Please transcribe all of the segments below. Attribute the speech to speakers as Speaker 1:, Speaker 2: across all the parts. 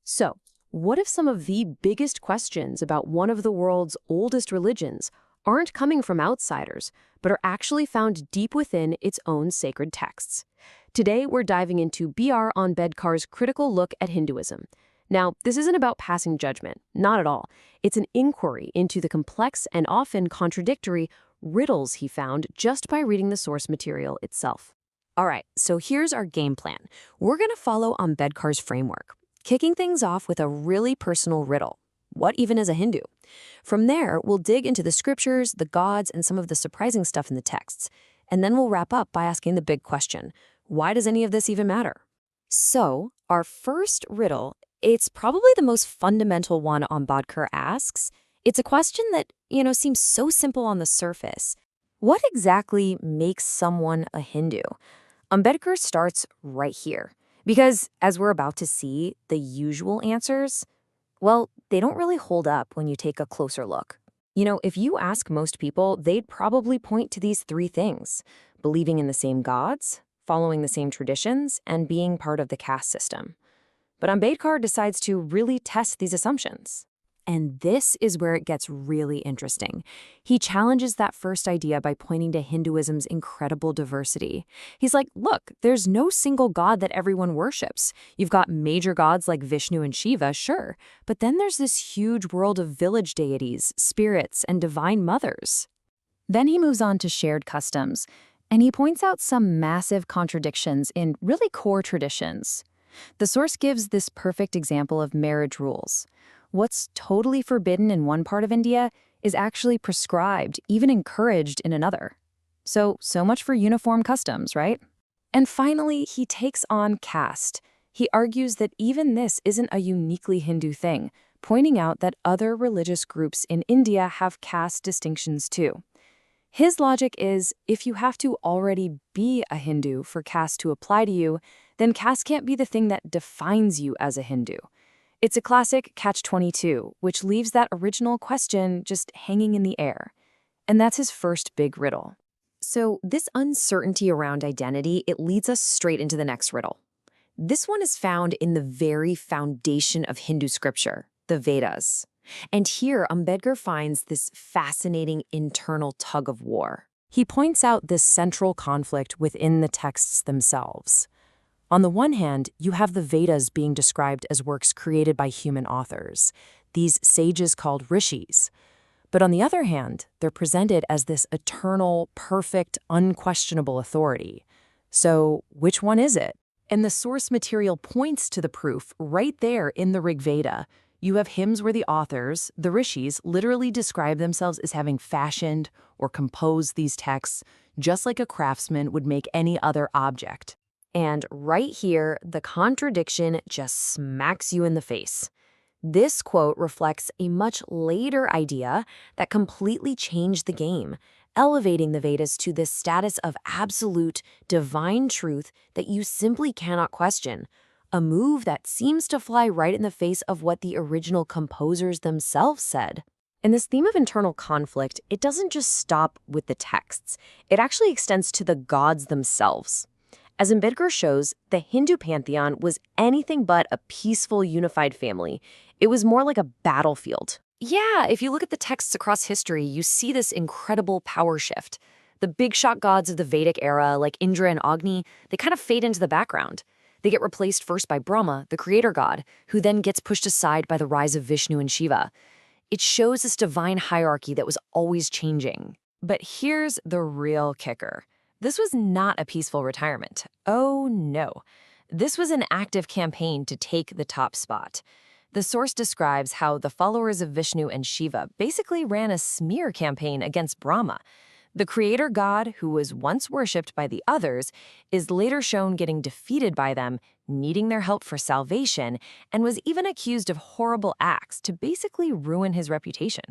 Speaker 1: So, what if some of the biggest questions about one of the world's oldest religions aren't coming from outsiders, but are actually found deep within its own sacred texts? Today, we're diving into B.R. Ambedkar's critical look at Hinduism. Now, this isn't about passing judgment, not at all. It's an inquiry into the complex and often contradictory riddles he found just by reading the source material itself. All right, so here's our game plan. We're going to follow Ambedkar's framework, kicking things off with a really personal riddle. What even is a Hindu? From there, we'll dig into the scriptures, the gods, and some of the surprising stuff in the texts. And then we'll wrap up by asking the big question, why does any of this even matter? So, our first riddle, it's probably the most fundamental one Ambedkar asks. It's a question that, seems so simple on the surface. What exactly makes someone a Hindu? Ambedkar starts right here. Because, as we're about to see, the usual answers, well, they don't really hold up when you take a closer look. If you ask most people, they'd probably point to these three things: believing in the same gods, following the same traditions, and being part of the caste system. But Ambedkar decides to really test these assumptions. And this is where it gets really interesting. He challenges that first idea by pointing to Hinduism's incredible diversity. He's like, look, there's no single god that everyone worships. You've got major gods like Vishnu and Shiva, sure, but then there's this huge world of village deities, spirits, and divine mothers. Then he moves on to shared customs, and he points out some massive contradictions in really core traditions. The source gives this perfect example of marriage rules. What's totally forbidden in one part of India is actually prescribed, even encouraged in another. So much for uniform customs, right? And finally, he takes on caste. He argues that even this isn't a uniquely Hindu thing, pointing out that other religious groups in India have caste distinctions too. His logic is, if you have to already be a Hindu for caste to apply to you, then caste can't be the thing that defines you as a Hindu. It's a classic catch-22, which leaves that original question just hanging in the air. And that's his first big riddle. So this uncertainty around identity, it leads us straight into the next riddle. This one is found in the very foundation of Hindu scripture, the Vedas. And here, Ambedkar finds this fascinating internal tug-of-war. He points out this central conflict within the texts themselves. On the one hand, you have the Vedas being described as works created by human authors, these sages called rishis. But on the other hand, they're presented as this eternal, perfect, unquestionable authority. So which one is it? And the source material points to the proof right there in the Rig Veda. You have hymns where the authors, the rishis, literally describe themselves as having fashioned or composed these texts just like a craftsman would make any other object. And right here, the contradiction just smacks you in the face. This quote reflects a much later idea that completely changed the game, elevating the Vedas to this status of absolute, divine truth that you simply cannot question, a move that seems to fly right in the face of what the original composers themselves said. And this theme of internal conflict, it doesn't just stop with the texts. It actually extends to the gods themselves. As Ambedkar shows, the Hindu pantheon was anything but a peaceful, unified family. It was more like a battlefield. Yeah, if you look at the texts across history, you see this incredible power shift. The big shot gods of the Vedic era, like Indra and Agni, they kind of fade into the background. They get replaced first by Brahma, the creator god, who then gets pushed aside by the rise of Vishnu and Shiva. It shows this divine hierarchy that was always changing. But here's the real kicker. This was not a peaceful retirement. Oh no. This was an active campaign to take the top spot. The source describes how the followers of Vishnu and Shiva basically ran a smear campaign against Brahma. The creator god, who was once worshipped by the others, is later shown getting defeated by them, needing their help for salvation, and was even accused of horrible acts to basically ruin his reputation.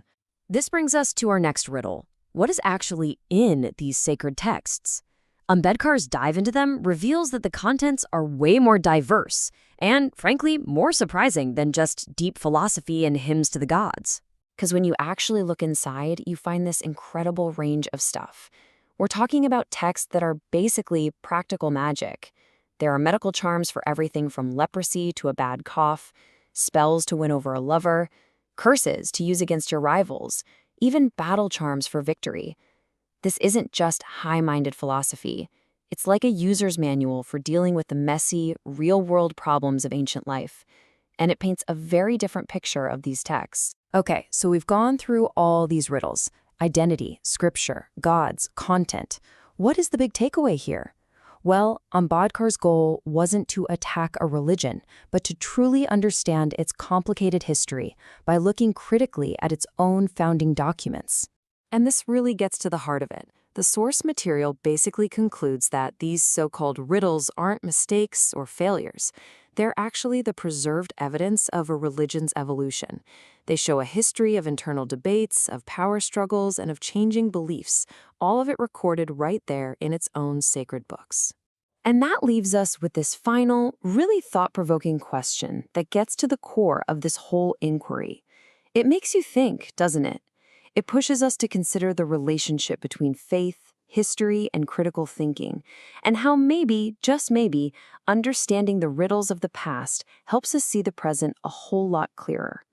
Speaker 1: This brings us to our next riddle. What is actually in these sacred texts? Ambedkar's dive into them reveals that the contents are way more diverse and, frankly, more surprising than just deep philosophy and hymns to the gods. Because when you actually look inside, you find this incredible range of stuff. We're talking about texts that are basically practical magic. There are medical charms for everything from leprosy to a bad cough, spells to win over a lover, curses to use against your rivals, even battle charms for victory. This isn't just high-minded philosophy. It's like a user's manual for dealing with the messy, real-world problems of ancient life. And it paints a very different picture of these texts. Okay, so we've gone through all these riddles: identity, scripture, gods, content. What is the big takeaway here? Well, Ambedkar's goal wasn't to attack a religion, but to truly understand its complicated history by looking critically at its own founding documents. And this really gets to the heart of it. The source material basically concludes that these so-called riddles aren't mistakes or failures. They're actually the preserved evidence of a religion's evolution. They show a history of internal debates, of power struggles, and of changing beliefs, all of it recorded right there in its own sacred books. And that leaves us with this final, really thought-provoking question that gets to the core of this whole inquiry. It makes you think, doesn't it? It pushes us to consider the relationship between faith, history, and critical thinking, and how maybe, just maybe, understanding the riddles of the past helps us see the present a whole lot clearer.